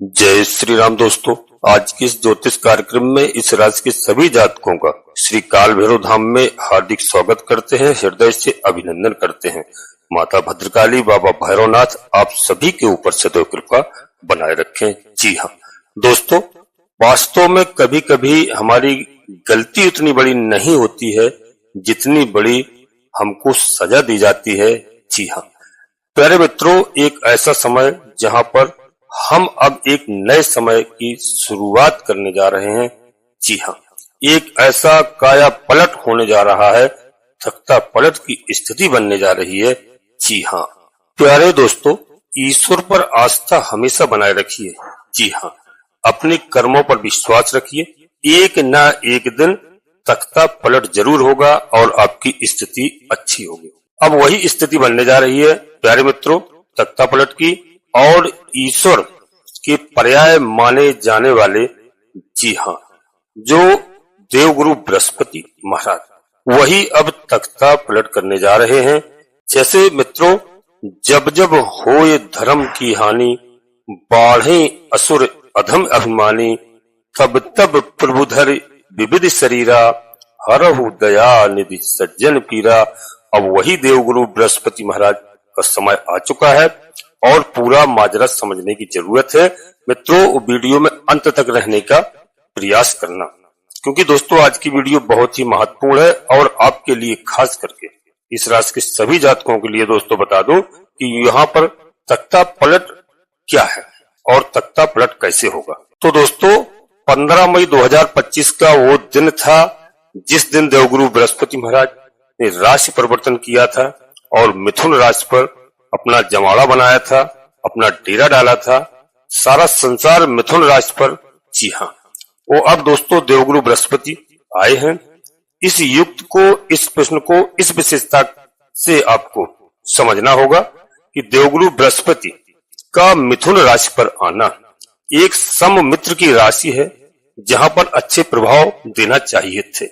जय श्री राम दोस्तों। आज के इस ज्योतिष कार्यक्रम में इस राशि के सभी जातकों का श्री काल भैरव धाम में हार्दिक स्वागत करते हैं, हृदय से अभिनंदन करते हैं। माता भद्रकाली, बाबा भैरवनाथ आप सभी के ऊपर सदैव कृपा बनाए रखें। जी हाँ दोस्तों, वास्तव में कभी कभी हमारी गलती उतनी बड़ी नहीं होती है जितनी बड़ी हमको सजा दी जाती है। जी हाँ प्यारे मित्रों, एक ऐसा समय जहां पर हम अब एक नए समय की शुरुआत करने जा रहे हैं। जी हाँ, एक ऐसा काया पलट होने जा रहा है, तख्ता पलट की स्थिति बनने जा रही है। जी हाँ प्यारे दोस्तों, ईश्वर पर आस्था हमेशा बनाए रखिए। जी हाँ, अपने कर्मों पर विश्वास रखिए, एक ना एक दिन तख्ता पलट जरूर होगा और आपकी स्थिति अच्छी होगी। अब वही स्थिति बनने जा रही है प्यारे मित्रों, तख्ता पलट की, और ईश्वर के पर्याय माने जाने वाले, जी हाँ, जो देवगुरु बृहस्पति महाराज वही अब तख्ता पलट करने जा रहे हैं। जैसे मित्रों, जब जब होए धर्म की हानि, बाढ़े असुर अधम अभिमानी, तब तब प्रभुधर विविध शरीरा, हरहु दया निधि सज्जन पीरा। अब वही देवगुरु बृहस्पति महाराज का समय आ चुका है और पूरा माजरा समझने की जरूरत है। मित्रों, वीडियो में अंत तक रहने का प्रयास करना, क्योंकि दोस्तों आज की वीडियो बहुत ही महत्वपूर्ण है और आपके लिए, खास करके इस राशि के सभी जातकों के लिए दोस्तों बता दूं कि यहाँ पर तख्ता पलट क्या है और तख्ता पलट कैसे होगा। तो दोस्तों 15 मई 2025 का वो दिन था जिस दिन देवगुरु बृहस्पति महाराज ने राशि परिवर्तन किया था और मिथुन राशि पर अपना जमाड़ा बनाया था, अपना डेरा डाला था। सारा संसार मिथुन राशि पर, जी हाँ, वो अब दोस्तों देवगुरु बृहस्पति आए हैं। इस युक्त को, इस प्रश्न को, इस विशेषता से आपको समझना होगा कि देवगुरु बृहस्पति का मिथुन राशि पर आना एक सम मित्र की राशि है, जहां पर अच्छे प्रभाव देना चाहिए थे,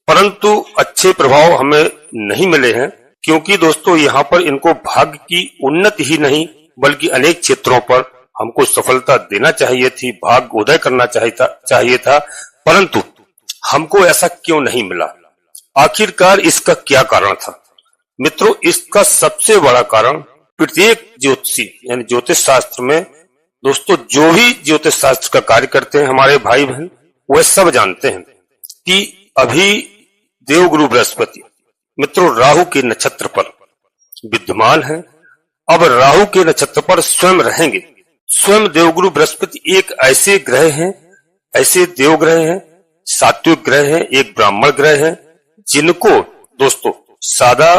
परंतु अच्छे प्रभाव हमें नहीं मिले हैं, क्योंकि दोस्तों यहाँ पर इनको भाग्य की उन्नति ही नहीं बल्कि अनेक क्षेत्रों पर हमको सफलता देना चाहिए थी, भाग्य उदय करना चाहिए था, परंतु हमको ऐसा क्यों नहीं मिला। आखिरकार इसका क्या कारण था मित्रों? इसका सबसे बड़ा कारण प्रत्येक ज्योतिषी यानी ज्योतिष शास्त्र में दोस्तों, जो भी ज्योतिष शास्त्र का कार्य करते हैं हमारे भाई बहन, वह सब जानते हैं कि अभी देवगुरु बृहस्पति मित्रों राहु के नक्षत्र पर विद्यमान है। अब राहु के नक्षत्र पर स्वयं रहेंगे। स्वयं देवगुरु बृहस्पति एक ऐसे ग्रह हैं, ऐसे देव ग्रह हैं, सात्विक ग्रह हैं, एक ब्राह्मण ग्रह हैं, जिनको दोस्तों सादा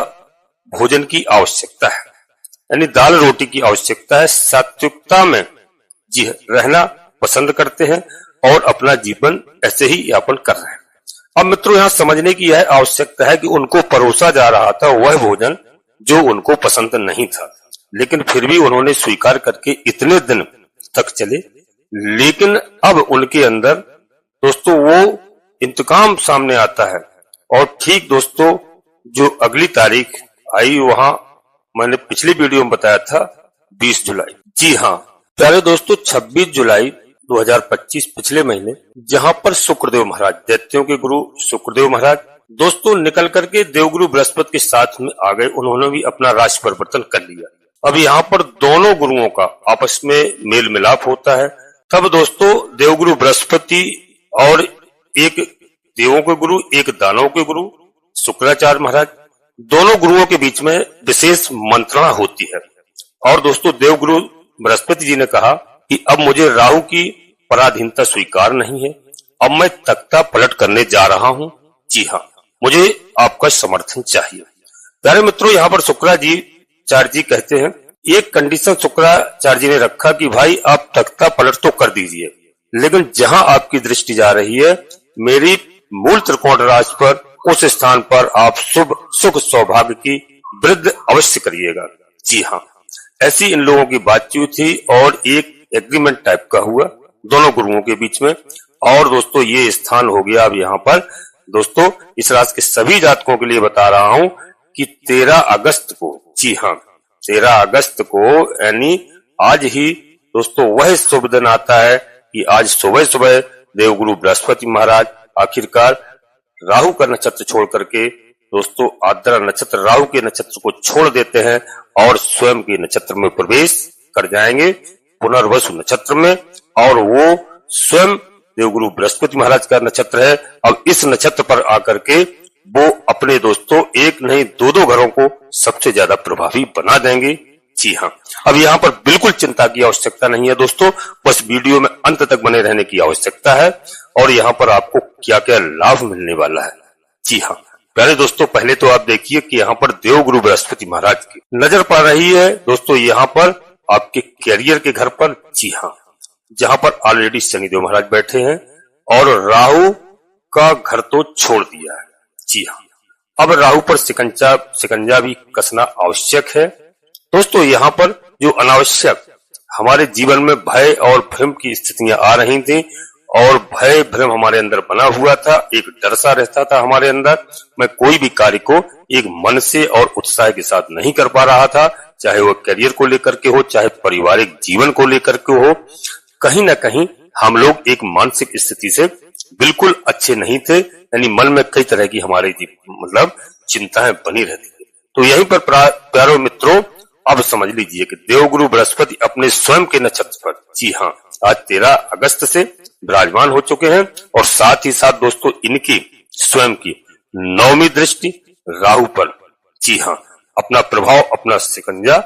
भोजन की आवश्यकता है, यानी दाल रोटी की आवश्यकता है। सात्विकता में जी रहना पसंद करते हैं और अपना जीवन ऐसे ही यापन कर रहे हैं। अब मित्रों यहाँ समझने की यह आवश्यकता है कि उनको परोसा जा रहा था वह भोजन जो उनको पसंद नहीं था, लेकिन फिर भी उन्होंने स्वीकार करके इतने दिन तक चले। लेकिन अब उनके अंदर दोस्तों वो इंतकाम सामने आता है, और ठीक दोस्तों जो अगली तारीख आई, वहां मैंने पिछली वीडियो में बताया था 20 जुलाई। जी हाँ प्यारे दोस्तों, 26 जुलाई 2025 पिछले महीने, जहां पर शुक्रदेव महाराज, दैत्यों के गुरु शुक्रदेव महाराज दोस्तों निकल करके देवगुरु बृहस्पति के साथ में आ गए। उन्होंने भी अपना राशि परिवर्तन कर लिया। अब यहाँ पर दोनों गुरुओं का आपस में मेल मिलाप होता है। तब दोस्तों देवगुरु बृहस्पति और एक देवों के गुरु, एक दानवों के गुरु शुक्राचार्य महाराज, दोनों गुरुओं के बीच में विशेष मंत्रणा होती है। और दोस्तों देवगुरु बृहस्पति जी ने कहा कि अब मुझे राहु की पराधीनता स्वीकार नहीं है, अब मैं तख्ता पलट करने जा रहा हूं। जी हाँ, मुझे आपका समर्थन चाहिए। प्यारे मित्रों, यहाँ पर शुक्राचार्य जी कहते हैं, एक कंडीशन शुक्राचार्य जी ने रखा कि भाई आप तख्ता पलट तो कर दीजिए, लेकिन जहां आपकी दृष्टि जा रही है मेरी मूल त्रिकोण राशि पर, उस स्थान पर आप शुभ सुख सौभाग्य की वृद्धि अवश्य करिएगा। जी हाँ, ऐसी इन लोगों की बातचीत थी और एक एग्रीमेंट टाइप का हुआ दोनों गुरुओं के बीच में। और दोस्तों ये स्थान हो गया अब यहाँ पर दोस्तों इस राशि के सभी जातकों के लिए बता रहा हूं कि 13 अगस्त को, जी हाँ 13 अगस्त को, यानी आज ही दोस्तों वह शुभ दिन आता है कि आज सुबह सुबह देवगुरु बृहस्पति महाराज आखिरकार राहु का नक्षत्र छोड़ करके दोस्तों आर्द्रा नक्षत्र राहु के नक्षत्र को छोड़ देते हैं और स्वयं के नक्षत्र में प्रवेश कर जाएंगे पुनर्वसु नक्षत्र में। और वो स्वयं देवगुरु बृहस्पति महाराज का नक्षत्र है। अब इस नक्षत्र पर आकर के वो अपने दोस्तों एक नहीं दो घरों को सबसे ज्यादा प्रभावी बना देंगे। जी हाँ, अब यहाँ पर बिल्कुल चिंता की आवश्यकता नहीं है दोस्तों, बस वीडियो में अंत तक बने रहने की आवश्यकता है। और यहाँ पर आपको क्या क्या लाभ मिलने वाला है। जी हाँ प्यारे दोस्तों, पहले तो आप देखिए कि यहाँ पर देवगुरु बृहस्पति महाराज की नजर पड़ रही है दोस्तों यहाँ पर आपके कैरियर के घर पर। जी हाँ, जहां पर ऑलरेडी शनिदेव महाराज बैठे हैं और राहु का घर तो छोड़ दिया है। जी हाँ, अब राहु पर शिकंजा भी कसना आवश्यक है दोस्तों। यहाँ पर जो अनावश्यक हमारे जीवन में भय और भ्रम की स्थितियां आ रही थी और भय भ्रम हमारे अंदर बना हुआ था, एक डर सा रहता था हमारे अंदर। मैं कोई भी कार्य को एक मन से और उत्साह के साथ नहीं कर पा रहा था, चाहे वो करियर को लेकर के हो, चाहे पारिवारिक जीवन को लेकर के हो। कहीं ना कहीं हम लोग एक मानसिक स्थिति से बिल्कुल अच्छे नहीं थे, यानी मन में कई तरह की हमारी मतलब चिंताएं बनी रहती थी। तो यहीं पर प्यारे मित्रों अब समझ लीजिए कि देवगुरु बृहस्पति अपने स्वयं के नक्षत्र पर जी हाँ आज 13 अगस्त से विराजमान हो चुके हैं और साथ ही साथ दोस्तों इनकी स्वयं की 9वीं दृष्टि राहु पर जी हाँ अपना प्रभाव अपना शिकंजा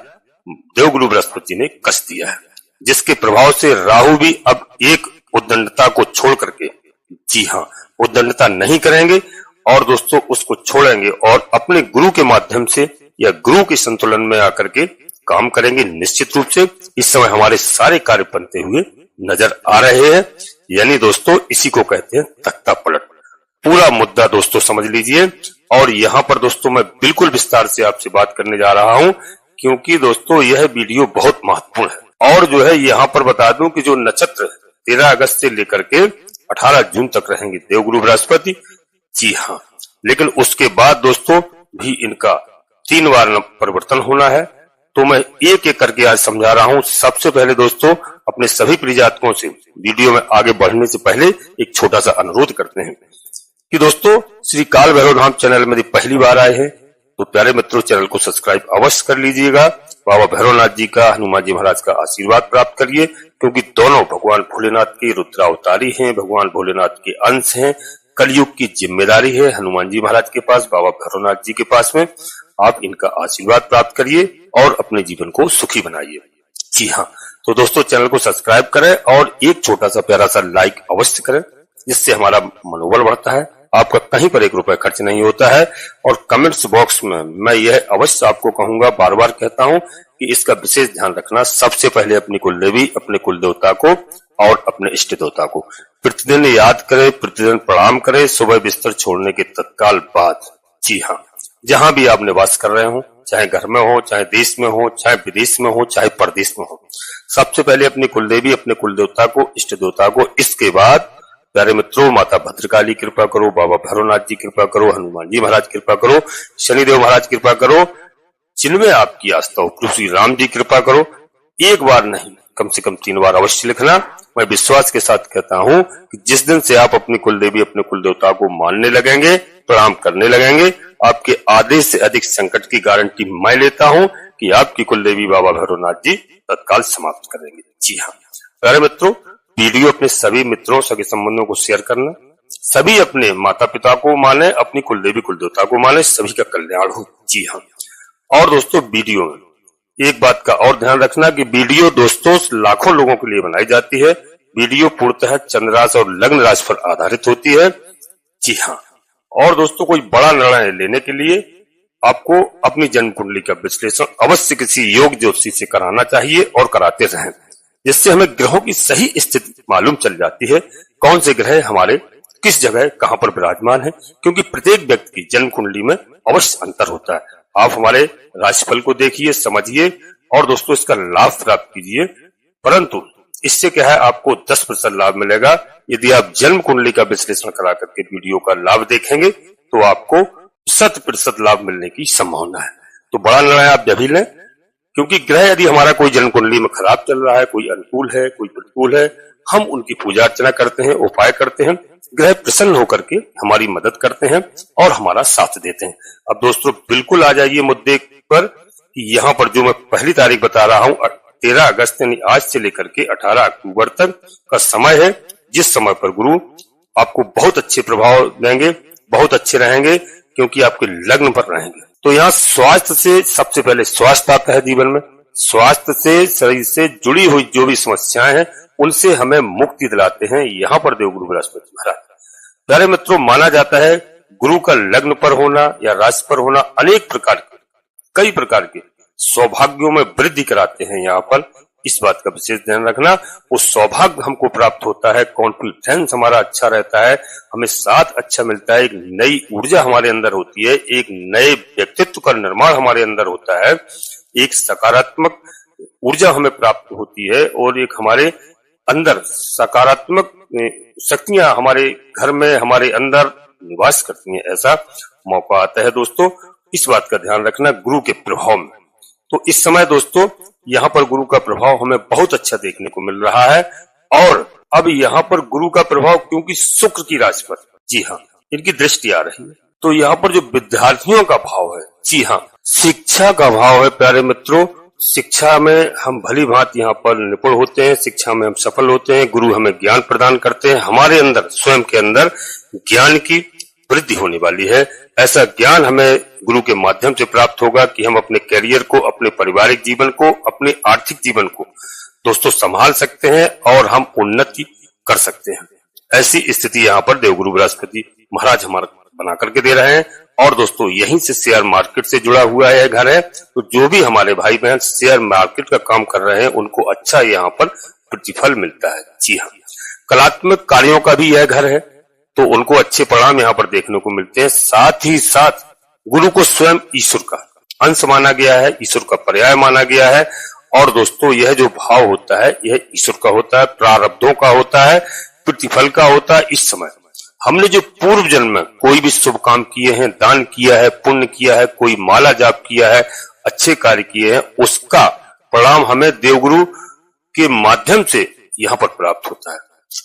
देवगुरु बृहस्पति ने कस दिया है, जिसके प्रभाव से राहु भी अब एक उद्दंडता को छोड़ करके जी हाँ उद्दंडता नहीं करेंगे और दोस्तों उसको छोड़ेंगे और अपने गुरु के माध्यम से या गुरु के संतुलन में आकर के काम करेंगे। निश्चित रूप से इस समय हमारे सारे कार्य बनते हुए नजर आ रहे हैं, यानी दोस्तों इसी को कहते हैं तख्ता पलट। पूरा मुद्दा दोस्तों समझ लीजिए और यहाँ पर दोस्तों मैं बिल्कुल विस्तार से आपसे बात करने जा रहा हूँ क्योंकि दोस्तों यह वीडियो बहुत महत्वपूर्ण है। और जो है यहाँ पर बता दूं कि जो नक्षत्र 13 अगस्त से लेकर के 18 जून तक रहेंगे देवगुरु बृहस्पति जी हाँ, लेकिन उसके बाद दोस्तों भी इनका 3 बार परिवर्तन होना है। तो मैं एक एक करके आज समझा रहा हूं। सबसे पहले दोस्तों अपने सभी प्रियजातकों से वीडियो में आगे बढ़ने से पहले एक छोटा सा अनुरोध करते हैं कि दोस्तों श्री काल भैरव धाम चैनल में पहली बार आए हैं तो प्यारे मित्रों चैनल को सब्सक्राइब अवश्य कर लीजिएगा। बाबा भैरवनाथ जी का हनुमान जी महाराज का आशीर्वाद प्राप्त करिए क्योंकि दोनों भगवान भोलेनाथ के रुद्रावतारी हैं, भगवान भोलेनाथ के अंश हैं। कलयुग की जिम्मेदारी है हनुमान जी महाराज के पास, बाबा भैरवनाथ जी के पास में। आप इनका आशीर्वाद प्राप्त करिए और अपने जीवन को सुखी बनाइए। जी हाँ, तो दोस्तों चैनल को सब्सक्राइब करें और एक छोटा सा प्यारा सा लाइक अवश्य करें जिससे हमारा मनोबल बढ़ता है। आपका कहीं पर 1 रुपया खर्च नहीं होता है। और कमेंट्स बॉक्स में मैं यह अवश्य आपको कहूंगा, बार बार कहता हूं कि इसका विशेष ध्यान रखना। सबसे पहले अपनी कुल देवी, अपने कुल देवता को और अपने इष्ट देवता को प्रतिदिन याद करें, प्रतिदिन प्रणाम करें सुबह बिस्तर छोड़ने के तत्काल बाद। जी हाँ, जहां भी आप निवास कर रहे हो, चाहे घर में हो, चाहे देश में हो, चाहे विदेश में हो, चाहे परदेश में हो, सबसे पहले अपनी कुल देवी, अपने कुल देवता को, इष्ट देवता को, इसके बाद प्यारे मित्रों माता भद्रकाली कृपा करो, बाबा भैरवनाथ जी कृपा करो, हनुमान जी महाराज कृपा करो, शनिदेव महाराज कृपा करो, जिनमें आपकी आस्था हो, प्रभु श्री राम जी कृपा करो। एक बार नहीं, कम से कम 3 बार अवश्य लिखना। मैं विश्वास के साथ कहता हूं कि जिस दिन से आप अपनी कुल देवी, अपने कुल देवता को मानने लगेंगे, प्रणाम करने लगेंगे, आपके आधे से अधिक संकट की गारंटी मैं लेता हूं कि आपकी कुल देवी बाबा भैरवनाथ जी तत्काल समाप्त करेंगे। जी हाँ प्यारे मित्रों, वीडियो अपने सभी मित्रों, सगे संबंधों को शेयर करना। सभी अपने माता पिता को माने, अपनी कुल देवी कुल देवता को माने, सभी का कल्याण हो। जी हाँ, और दोस्तों वीडियो में एक बात का और ध्यान रखना कि वीडियो दोस्तों लाखों लोगों के लिए बनाई जाती है। वीडियो पूर्णतः चंद्र राशि और लग्न राशि पर आधारित होती है। जी हाँ, और दोस्तों कोई बड़ा निर्णय लेने के लिए आपको अपनी जन्म कुंडली का विश्लेषण अवश्य किसी योग ज्योतिषी से कराना चाहिए और कराते रहें, जिससे हमें ग्रहों की सही स्थिति मालूम चल जाती है, कौन से ग्रह हमारे किस जगह कहां पर विराजमान है, क्योंकि प्रत्येक व्यक्ति की जन्म कुंडली में अवश्य अंतर होता है। आप हमारे राशिफल को देखिए, समझिए और दोस्तों इसका लाभ प्राप्त कीजिए। परंतु इससे क्या है, आपको 10% लाभ मिलेगा। यदि आप जन्म कुंडली का विश्लेषण करा करके वीडियो का लाभ देखेंगे तो आपको 100% लाभ मिलने की संभावना है। तो बड़ा निर्णय आप जब ही लें क्योंकि ग्रह यदि हमारा कोई जन्म कुंडली में खराब चल रहा है, कोई अनुकूल है, कोई प्रतिकूल है, हम उनकी पूजा अर्चना करते हैं, उपाय करते हैं, ग्रह प्रसन्न होकर के हमारी मदद करते हैं और हमारा साथ देते हैं। अब दोस्तों बिल्कुल आ जाइए मुद्दे पर कि यहाँ पर जो मैं पहली तारीख बता रहा हूँ 13 अगस्त यानी आज से लेकर के 18 अक्टूबर तक का समय है, जिस समय पर गुरु आपको बहुत अच्छे प्रभाव देंगे, बहुत अच्छे रहेंगे क्योंकि आपके लग्न पर रहेंगे। तो यहाँ स्वास्थ्य से सबसे पहले स्वास्थ्य आता है जीवन में। स्वास्थ्य से, शरीर से जुड़ी हुई जो भी समस्याएं हैं उनसे हमें मुक्ति दिलाते हैं यहाँ पर देवगुरु बृहस्पति महाराज। प्यारे मित्रों, माना जाता है गुरु का लग्न पर होना या राशि पर होना अनेक प्रकार के, कई प्रकार के सौभाग्यों में वृद्धि कराते हैं। यहाँ पर इस बात का विशेष ध्यान रखना, वो सौभाग्य हमको प्राप्त होता है, कॉन्फिडेंस हमारा अच्छा रहता है, हमें साथ अच्छा मिलता है, एक नई ऊर्जा हमारे अंदर होती है, एक नए व्यक्तित्व का निर्माण हमारे अंदर होता है, एक सकारात्मक ऊर्जा हमें प्राप्त होती है और एक हमारे अंदर सकारात्मक शक्तियां हमारे घर में, हमारे अंदर निवास करती हैं। ऐसा मौका आता है दोस्तों, इस बात का ध्यान रखना गुरु के प्रभाव में। तो इस समय दोस्तों यहाँ पर गुरु का प्रभाव हमें बहुत अच्छा देखने को मिल रहा है। और अब यहाँ पर गुरु का प्रभाव क्योंकि शुक्र की राशि पर, जी हाँ, इनकी दृष्टि आ रही है, तो यहाँ पर जो विद्यार्थियों का भाव है, जी हाँ, शिक्षा का भाव है। प्यारे मित्रों, शिक्षा में हम भली भांति यहाँ पर निपुण होते हैं, शिक्षा में हम सफल होते हैं, गुरु हमें ज्ञान प्रदान करते हैं, हमारे अंदर स्वयं के अंदर ज्ञान की वृद्धि होने वाली है। ऐसा ज्ञान हमें गुरु के माध्यम से प्राप्त होगा कि हम अपने करियर को, अपने पारिवारिक जीवन को, अपने आर्थिक जीवन को दोस्तों संभाल सकते हैं और हम उन्नति कर सकते हैं। ऐसी स्थिति यहाँ पर देवगुरु बृहस्पति महाराज हमारा बना करके दे रहे हैं। और दोस्तों यहीं से शेयर मार्केट से जुड़ा हुआ है घर है, तो जो भी हमारे भाई बहन शेयर मार्केट का काम कर रहे हैं उनको अच्छा यहाँ पर प्रतिफल मिलता है। जी हाँ, कलात्मक कार्यों का भी यह घर है, तो उनको अच्छे परिणाम यहाँ पर देखने को मिलते हैं। साथ ही साथ गुरु को स्वयं ईश्वर का अंश माना गया है, ईश्वर का पर्याय माना गया है। और दोस्तों यह जो भाव होता है यह ईश्वर का होता है, प्रारब्धों का होता है, प्रतिफल का होता है। इस समय हमने जो पूर्व जन्म में कोई भी शुभ काम किए हैं, दान किया है, पुण्य किया है, कोई माला जाप किया है, अच्छे कार्य किए हैं, उसका परिणाम हमें देवगुरु के माध्यम से यहाँ पर प्राप्त होता है।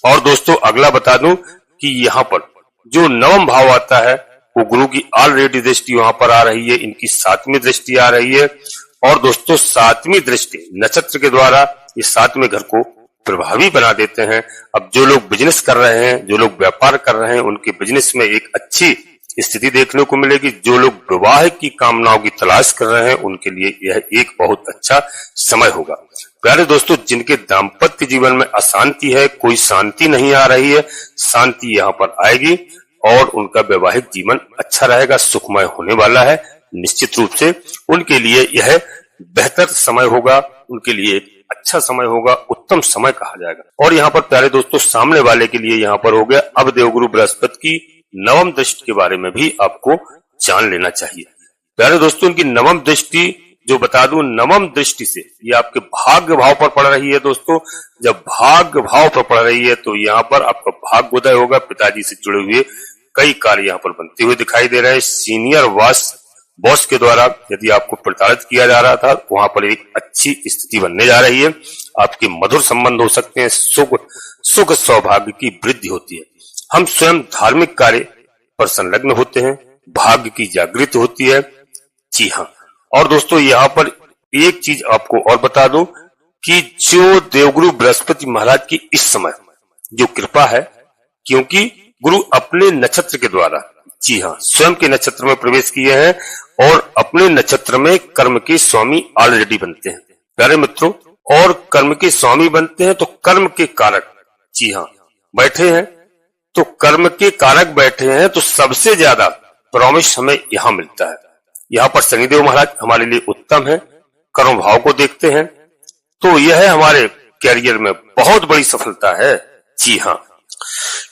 और दोस्तों अगला बता दूं कि यहाँ पर जो नवम भाव आता है वो गुरु की ऑलरेडी दृष्टि वहां पर आ रही है, इनकी 7वीं दृष्टि आ रही है। और दोस्तों 7वीं दृष्टि नक्षत्र के द्वारा इस 7वें घर को प्रभावी बना देते हैं। अब जो लोग बिजनेस कर रहे हैं, जो लोग व्यापार कर रहे हैं, उनके बिजनेस में एक अच्छी स्थिति देखने को मिलेगी। जो लोग विवाह की कामनाओं की तलाश कर रहे हैं उनके लिए यह एक बहुत अच्छा समय होगा। प्यारे दोस्तों, जिनके दाम्पत्य जीवन में अशांति है, कोई शांति नहीं आ रही है, शांति यहाँ पर आएगी और उनका वैवाहिक जीवन अच्छा रहेगा, सुखमय होने वाला है। निश्चित रूप से उनके लिए यह बेहतर समय होगा, उनके लिए अच्छा समय होगा, उत्तम समय कहा जाएगा। और यहाँ पर प्यारे दोस्तों सामने वाले के लिए यहाँ पर हो गया। अब देवगुरु बृहस्पति की नवम दृष्टि के बारे में भी आपको जान लेना चाहिए। प्यारे दोस्तों इनकी नवम दृष्टि जो बता दूं, नवम दृष्टि से ये आपके भाग्य भाव पर पड़ रही है। दोस्तों जब भाग्य भाव पर पड़ रही है तो यहाँ पर आपका भाग्योदय होगा, पिताजी से जुड़े हुए कई कार्य यहाँ पर बनते हुए दिखाई दे रहे हैं। सीनियर बॉस के द्वारा यदि आपको प्रताड़ित किया जा रहा था, वहां पर एक अच्छी स्थिति बनने जा रही है। आपके मधुर संबंध हो सकते हैं, सुख सौभाग्य की वृद्धि होती है। हम स्वयं धार्मिक कार्य पर संलग्न होते हैं, भाग्य की जागृति होती है। जी हाँ, और दोस्तों यहाँ पर एक चीज आपको और बता दूं कि जो देवगुरु बृहस्पति महाराज की इस समय जो कृपा है, क्योंकि गुरु अपने नक्षत्र के द्वारा, जी हाँ, स्वयं के नक्षत्र में प्रवेश किए हैं और अपने नक्षत्र में कर्म के स्वामी ऑलरेडी बनते हैं। प्यारे मित्रों, और कर्म के स्वामी बनते हैं तो कर्म के कारक, जी हाँ, बैठे हैं, तो कर्म के कारक बैठे हैं तो सबसे ज्यादा प्रॉमिस हमें यहाँ मिलता है। यहाँ पर शनिदेव महाराज हमारे लिए उत्तम है, कर्म भाव को देखते हैं, तो यह हमारे कैरियर में बहुत बड़ी सफलता है। जी हाँ,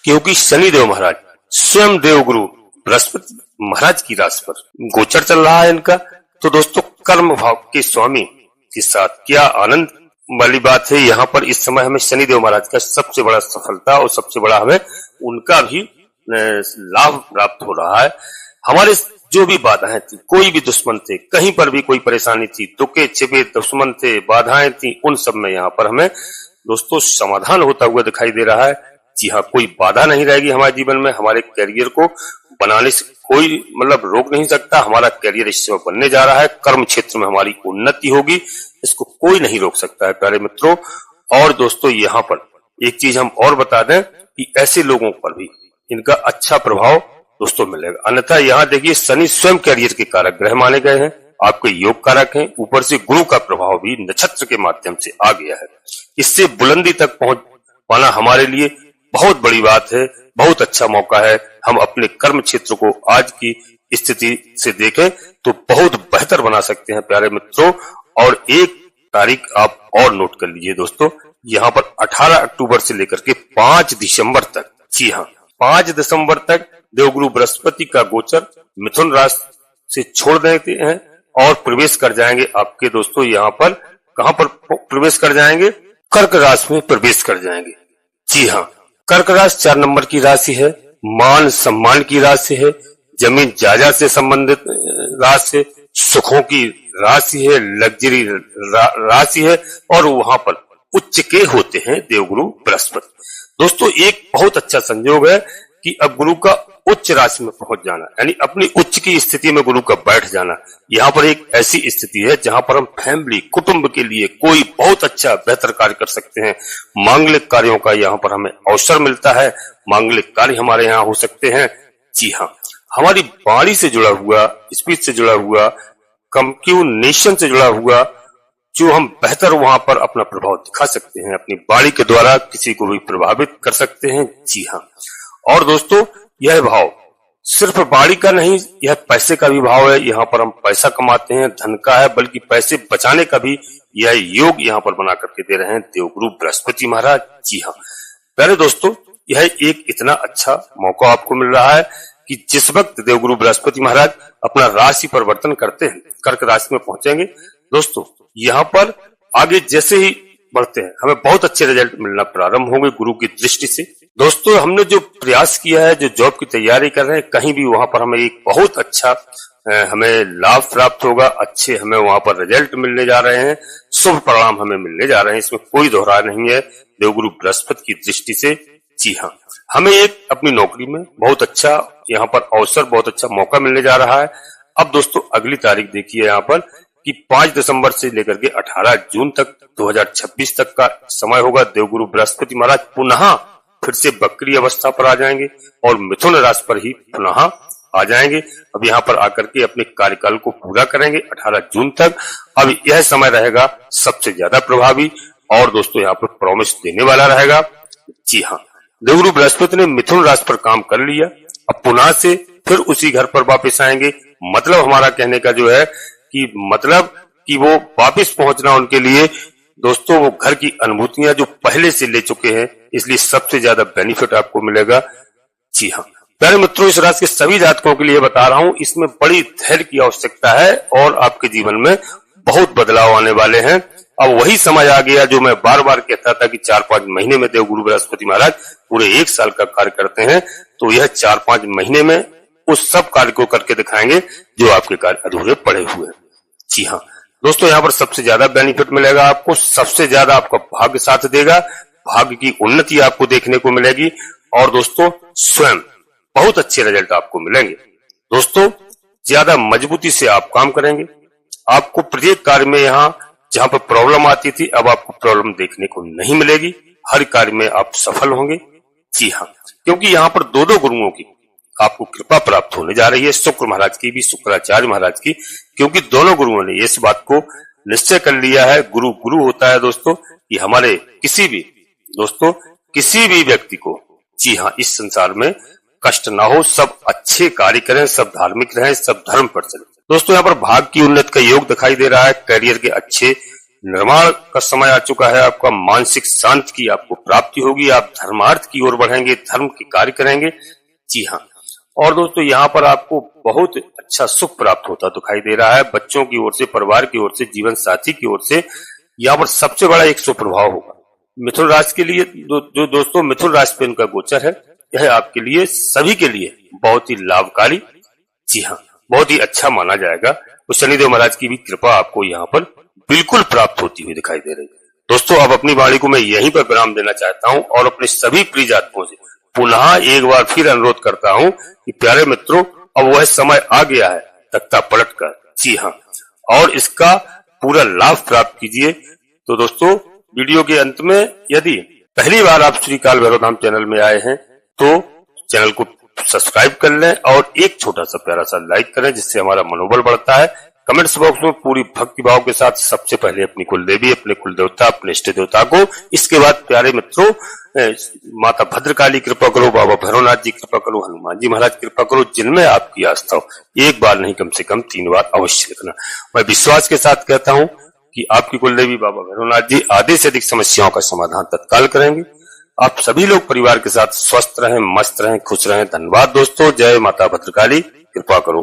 क्योंकि शनिदेव महाराज स्वयं देवगुरु बृहस्पति महाराज की राशि पर गोचर चल रहा है इनका। तो दोस्तों कर्म भाव के स्वामी के साथ क्या आनंद वाली बात है। यहाँ पर इस समय हमें शनिदेव महाराज का सबसे बड़ा सफलता और सबसे बड़ा हमें उनका भी लाभ प्राप्त हो रहा है। हमारे जो भी बाधाएं थी, कोई भी दुश्मन थे, कहीं पर भी कोई परेशानी थी, दुखे छिपे दुश्मन थे, बाधाएं थी, उन सब में यहाँ पर हमें दोस्तों समाधान होता हुआ दिखाई दे रहा है। जी हाँ, कोई बाधा नहीं रहेगी हमारे जीवन में। हमारे करियर को बनाने से कोई रोक नहीं सकता। हमारा करियर इस समय बनने जा रहा है, कर्म क्षेत्र में हमारी उन्नति होगी, इसको कोई नहीं रोक सकता है प्यारे मित्रों। और दोस्तों यहाँ पर एक चीज हम और बता दें कि ऐसे लोगों पर भी इनका अच्छा प्रभाव दोस्तों मिलेगा। अन्यथा यहाँ देखिए शनि स्वयं करियर के कारक ग्रह माने गए हैं, आपके योग कारक हैं, ऊपर से गुरु का प्रभाव भी नक्षत्र के माध्यम से आ गया है। इससे बुलंदी तक पहुंच पाना हमारे लिए बहुत बड़ी बात है, बहुत अच्छा मौका है। हम अपने कर्म क्षेत्र को आज की स्थिति से देखें तो बहुत बेहतर बना सकते हैं प्यारे मित्रों। और एक तारीख आप और नोट कर लीजिए दोस्तों, यहाँ पर 18 अक्टूबर से लेकर के 5 दिसंबर तक, जी हाँ 5 दिसंबर तक देवगुरु बृहस्पति का गोचर मिथुन राशि से छोड़ देते हैं और प्रवेश कर जाएंगे आपके दोस्तों यहाँ पर, कहां पर प्रवेश कर जाएंगे, कर्क राशि में प्रवेश कर जाएंगे। जी हाँ, कर्क राशि 4 नंबर की राशि है, मान सम्मान की राशि है, जमीन जायदाद से संबंधित राशि है, सुखों की राशि है, लग्जरी राशि है, और वहां पर उच्च के होते हैं देवगुरु बृहस्पति। दोस्तों एक बहुत अच्छा संयोग है कि अब गुरु का उच्च राशि में पहुंच जाना, यानी अपनी उच्च की स्थिति में गुरु का बैठ जाना। यहाँ पर एक ऐसी स्थिति है जहां पर हम फैमिली कुटुंब के लिए कोई बहुत अच्छा बेहतर कार्य कर सकते हैं। मांगलिक कार्यों का यहाँ पर हमें अवसर मिलता है, मांगलिक कार्य हमारे यहाँ हो सकते हैं। जी हाँ, हमारी वाणी से जुड़ा हुआ, स्पीच से जुड़ा हुआ, कम्युनिकेशन से जुड़ा हुआ जो हम बेहतर वहां पर अपना प्रभाव दिखा सकते हैं, अपनी वाणी के द्वारा किसी को भी प्रभावित कर सकते हैं। जी हाँ, और दोस्तों यह भाव सिर्फ वाणी का नहीं, यह पैसे का भी भाव है। यहाँ पर हम पैसा कमाते हैं, धन का है, बल्कि पैसे बचाने का भी यह योग यहाँ पर बना करके दे रहे हैं देवगुरु बृहस्पति महाराज। जी हाँ प्यारे दोस्तों, यह एक इतना अच्छा मौका आपको मिल रहा है कि जिस वक्त देवगुरु बृहस्पति महाराज अपना राशि परिवर्तन करते हैं, कर्क राशि में पहुंचेंगे दोस्तों, यहाँ पर आगे जैसे ही बढ़ते हैं हमें बहुत अच्छे रिजल्ट मिलना प्रारंभ होंगे गुरु की दृष्टि से। दोस्तों हमने जो प्रयास किया है, जो जॉब की तैयारी कर रहे हैं, कहीं भी वहां पर हमें एक बहुत अच्छा हमें लाभ प्राप्त होगा, अच्छे हमें वहां पर रिजल्ट मिलने जा रहे हैं, शुभ परिणाम हमें मिलने जा रहे हैं, इसमें कोई दोहरा नहीं है देवगुरु बृहस्पति की दृष्टि से। जी हाँ, हमें एक अपनी नौकरी में बहुत अच्छा यहाँ पर अवसर, बहुत अच्छा मौका मिलने जा रहा है। अब दोस्तों अगली तारीख देखिए यहाँ पर कि 5 दिसंबर से लेकर के 18 जून तक 2026 तक का समय होगा। देवगुरु बृहस्पति महाराज पुनः फिर से वक्री अवस्था पर आ जाएंगे और मिथुन राशि पर ही पुनः आ जाएंगे। अब यहाँ पर आकर के अपने कार्यकाल को पूरा करेंगे 18 जून तक। अब यह समय रहेगा सबसे ज्यादा प्रभावी और दोस्तों यहाँ पर प्रॉमिस देने वाला रहेगा। जी हाँ, देवगुरु बृहस्पति ने मिथुन राशि पर काम कर लिया, अब पुनः से फिर उसी घर पर वापस आएंगे। मतलब हमारा कहने का जो है कि वो वापस पहुंचना उनके लिए दोस्तों वो घर की अनुभूतियां जो पहले से ले चुके हैं, इसलिए सबसे ज्यादा बेनिफिट आपको मिलेगा। जी हाँ प्यारे मित्रों, इस राशि के सभी जातकों के लिए बता रहा हूं, इसमें बड़ी धैर्य की आवश्यकता है और आपके जीवन में बहुत बदलाव आने वाले हैं। अब वही समय आ गया जो मैं बार बार कहता था कि 4-5 महीने में देवगुरु बृहस्पति महाराज पूरे 1 साल का कार्य करते हैं, तो यह 4-5 महीने में उस सब कार्य को करके दिखाएंगे जो आपके कार्य अधूरे पड़े हुए हैं। जी हाँ दोस्तों, यहाँ पर सबसे ज्यादा बेनिफिट मिलेगा आपको, सबसे ज्यादा आपका भाग्य साथ देगा, भाग्य की उन्नति आपको देखने को मिलेगी और दोस्तों स्वयं बहुत अच्छे रिजल्ट आपको मिलेंगे। दोस्तों ज्यादा मजबूती से आप काम करेंगे, आपको प्रत्येक कार्य में यहाँ जहाँ पर प्रॉब्लम आती थी अब आपको प्रॉब्लम देखने को नहीं मिलेगी, हर कार्य में आप सफल होंगे। जी हाँ, क्योंकि यहाँ पर 2 गुरुओं की आपको कृपा प्राप्त होने जा रही है, शुक्र महाराज की भी, शुक्राचार्य महाराज की, क्योंकि दोनों गुरुओं ने इस बात को निश्चय कर लिया है। गुरु गुरु होता है दोस्तों, कि हमारे किसी भी व्यक्ति को, जी हाँ, इस संसार में कष्ट ना हो, सब अच्छे कार्य करें, सब धार्मिक रहें, सब धर्म पर चले। दोस्तों यहाँ पर भाग्य की उन्नति का योग दिखाई दे रहा है, करियर के अच्छे निर्माण का समय आ चुका है, आपका मानसिक शांति की आपको प्राप्ति होगी, आप धर्मार्थ की ओर बढ़ेंगे, धर्म के कार्य करेंगे। जी हाँ, और दोस्तों यहाँ पर आपको बहुत अच्छा सुख प्राप्त होता दिखाई दे रहा है, बच्चों की ओर से, परिवार की ओर से, जीवन साथी की ओर से। यहाँ पर सबसे बड़ा एक सुप्रभाव होगा मिथुन राशि के लिए। जो दोस्तों मिथुन राशि पे इनका गोचर है, यह आपके लिए, सभी के लिए बहुत ही लाभकारी, जी हाँ, बहुत ही अच्छा माना जाएगा। तो शनिदेव महाराज की भी कृपा आपको यहाँ पर बिल्कुल प्राप्त होती हुई दिखाई दे रही है। दोस्तों, अब अपनी वाणी को मैं यहीं पर विराम देना चाहता हूँ और अपने सभी प्रिय जातकों से पुनः एक बार फिर अनुरोध करता हूँ कि प्यारे मित्रों, अब वह समय आ गया है तख्ता पलट कर, जी हाँ, और इसका पूरा लाभ प्राप्त कीजिए। तो दोस्तों, वीडियो के अंत में यदि पहली बार आप श्री काल भैरव धाम चैनल में आए हैं तो चैनल को सब्सक्राइब कर लें और एक छोटा सा प्यारा सा लाइक करें, जिससे हमारा मनोबल बढ़ता है। कमेंट्स बॉक्स में पूरी भक्ति भाव के साथ सबसे पहले अपनी कुल देवी, अपने कुल देवता, अपने इष्ट देवता को, इसके बाद प्यारे मित्रों माता भद्रकाली कृपा करो, बाबा भैरवनाथ जी कृपा करो, हनुमान जी महाराज कृपा करो, जिनमें आपकी आस्था हो, एक बार नहीं कम से कम 3 बार अवश्य लिखना। मैं विश्वास के साथ कहता हूँ कि आपकी कुल देवी बाबा भैरवनाथ जी आधे से अधिक समस्याओं का समाधान तत्काल करेंगे। आप सभी लोग परिवार के साथ स्वस्थ रहें, मस्त रहें, खुश रहें। धन्यवाद दोस्तों। जय माता भद्रकाली, कृपा करो।